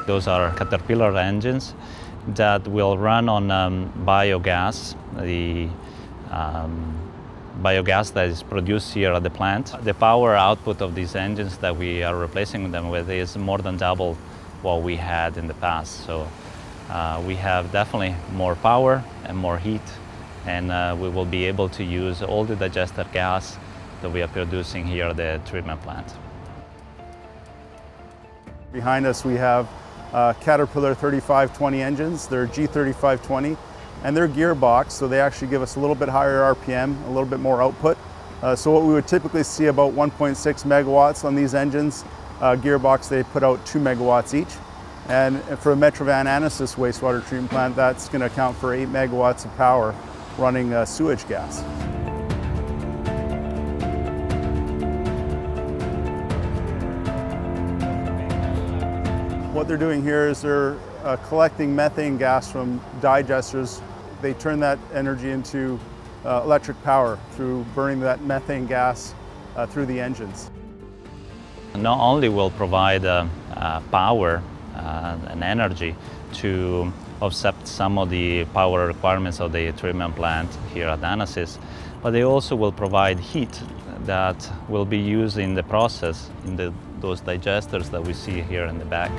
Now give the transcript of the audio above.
Those are Caterpillar engines that will run on biogas, the biogas that is produced here at the plant. The power output of these engines that we are replacing them with is more than double what we had in the past. So we have definitely more power and more heat, and we will be able to use all the digester gas that we are producing here at the treatment plant. Behind us we have Caterpillar 3520 engines. They're G3520, and they're gearbox, so they actually give us a little bit higher RPM, a little bit more output. So what we would typically see about 1.6 megawatts on these engines, gearbox, they put out 2 megawatts each. And for the Metrovan Annacis Wastewater Treatment Plant, that's going to account for 8 megawatts of power running sewage gas. What they're doing here is they're collecting methane gas from digesters. They turn that energy into electric power through burning that methane gas through the engines. Not only will provide power and energy to offset some of the power requirements of the treatment plant here at Annacis, but they also will provide heat that will be used in the process in those digesters that we see here in the back.